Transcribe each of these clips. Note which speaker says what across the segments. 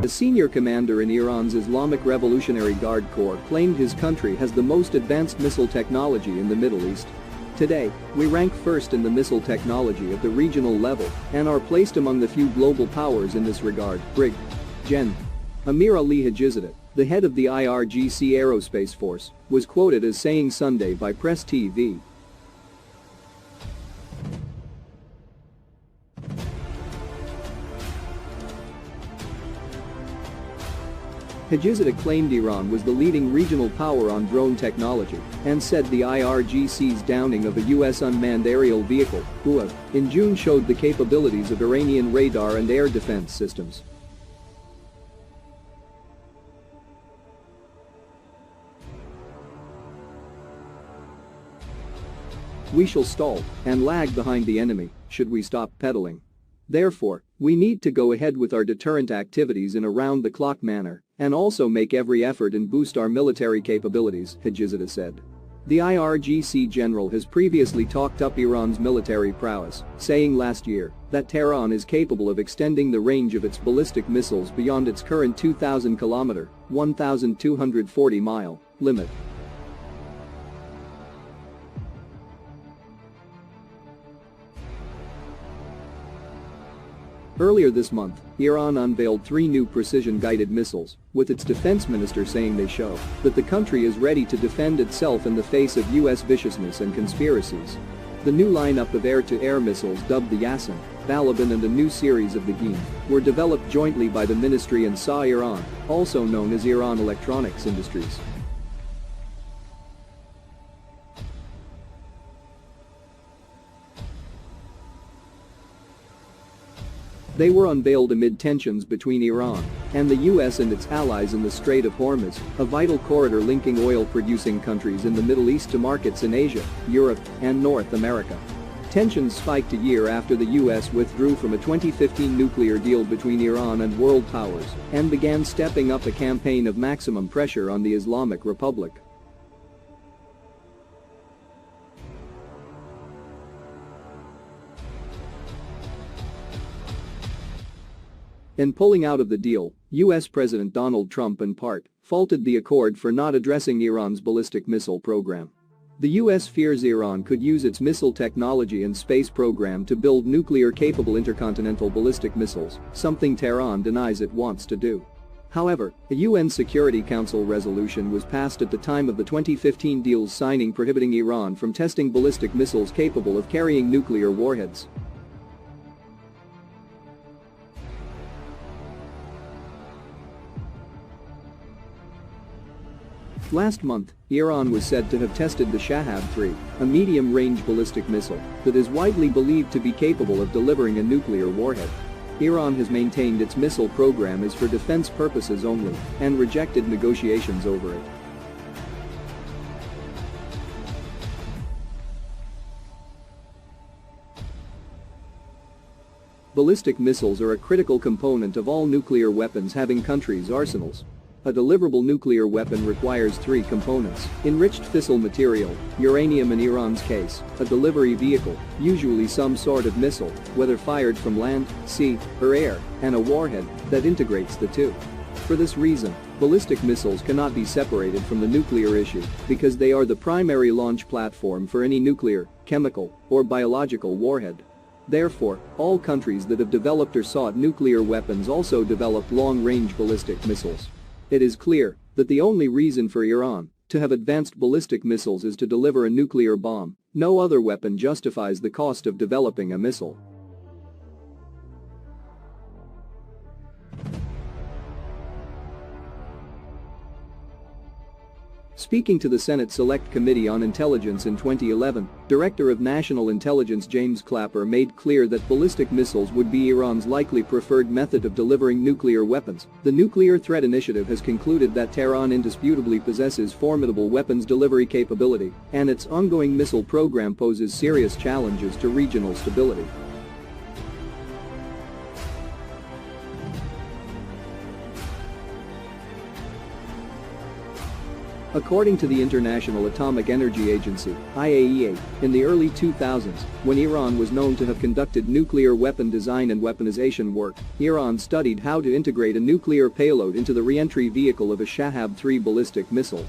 Speaker 1: senior commander in Iran's Islamic Revolutionary Guard Corps claimed his country has the most advanced missile technology in the Middle East. Today, we rank first in the missile technology at the regional level and are placed among the few global powers in this regard. Brig. Gen. Amir Ali Hajizadeh, the head of the IRGC Aerospace Force, was quoted as saying Sunday by Press TV. Hajizadeh claimed Iran was the leading regional power on drone technology and said the IRGC's downing of a U.S. unmanned aerial vehicle, UAV, in June showed the capabilities of Iranian radar and air defense systems. We shall stall and lag behind the enemy should we stop pedaling. Therefore, we need to go ahead with our deterrent activities in a round-the-clock manner and also make every effort and boost our military capabilities, Hajizadeh said. The IRGC general has previously talked up Iran's military prowess, saying last year that Tehran is capable of extending the range of its ballistic missiles beyond its current 2,000-kilometer (1,240-mile) limit. Earlier this month, Iran unveiled 3 new precision-guided missiles, with its defense minister saying they show that the country is ready to defend itself in the face of U.S. viciousness and conspiracies. The new lineup of air-to-air missiles dubbed the Yasin, Balaban and a new series of the Ghim were developed jointly by the ministry and SA Iran, also known as Iran Electronics Industries. They were unveiled amid tensions between Iran and the U.S. and its allies in the Strait of Hormuz, a vital corridor linking oil-producing countries in the Middle East to markets in Asia, Europe, and North America. Tensions spiked a year after the U.S. withdrew from a 2015 nuclear deal between Iran and world powers and began stepping up a campaign of maximum pressure on the Islamic Republic. In pulling out of the deal, U.S. President Donald Trump in part faulted the accord for not addressing Iran's ballistic missile program. The U.S. fears Iran could use its missile technology and space program to build nuclear-capable intercontinental ballistic missiles, something Tehran denies it wants to do. However, a UN Security Council resolution was passed at the time of the 2015 deal's signing prohibiting Iran from testing ballistic missiles capable of carrying nuclear warheads. Last month, Iran was said to have tested the Shahab-3, a medium-range ballistic missile that is widely believed to be capable of delivering a nuclear warhead. Iran has maintained its missile program is for defense purposes only and rejected negotiations over it. Ballistic missiles are a critical component of all nuclear weapons having countries' arsenals. A deliverable nuclear weapon requires 3 components: enriched fissile material, uranium in Iran's case, a delivery vehicle, usually some sort of missile, whether fired from land, sea, or air, and a warhead that integrates the two. For this reason, ballistic missiles cannot be separated from the nuclear issue because they are the primary launch platform for any nuclear, chemical, or biological warhead. Therefore, all countries that have developed or sought nuclear weapons also developed long-range ballistic missiles. It is clear that the only reason for Iran to have advanced ballistic missiles is to deliver a nuclear bomb. No other weapon justifies the cost of developing a missile. Speaking to the Senate Select Committee on Intelligence in 2011, Director of National Intelligence James Clapper made clear that ballistic missiles would be Iran's likely preferred method of delivering nuclear weapons. The Nuclear Threat Initiative has concluded that Tehran indisputably possesses formidable weapons delivery capability, and its ongoing missile program poses serious challenges to regional stability. According to the International Atomic Energy Agency, IAEA, in the early 2000s, when Iran was known to have conducted nuclear weapon design and weaponization work, Iran studied how to integrate a nuclear payload into the re-entry vehicle of a Shahab-3 ballistic missile.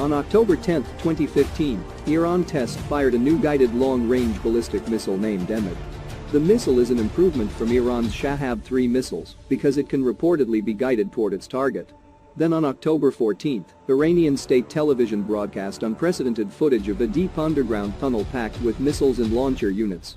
Speaker 1: On October 10, 2015, Iran test-fired a new guided long-range ballistic missile named Emad. The missile is an improvement from Iran's Shahab-3 missiles because it can reportedly be guided toward its target. Then on October 14, Iranian state television broadcast unprecedented footage of a deep underground tunnel packed with missiles and launcher units.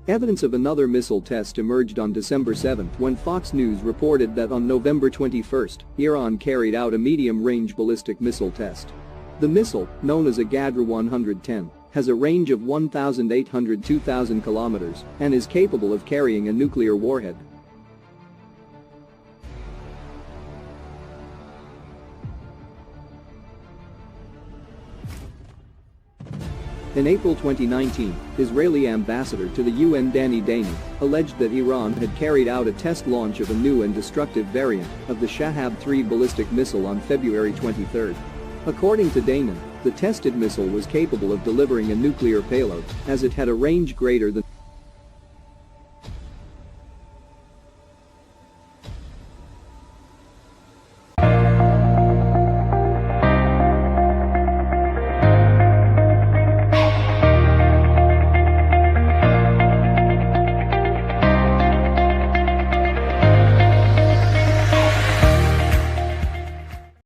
Speaker 1: Evidence of another missile test emerged on December 7 when Fox News reported that on November 21, Iran carried out a medium-range ballistic missile test. The missile, known as a Gadra 110, has a range of 1,800–2,000 kilometers and is capable of carrying a nuclear warhead. In April 2019, Israeli ambassador to the UN Danny Danon alleged that Iran had carried out a test launch of a new and destructive variant of the Shahab-3 ballistic missile on February 23. According to Danon, the tested missile was capable of delivering a nuclear payload as it had a range greater than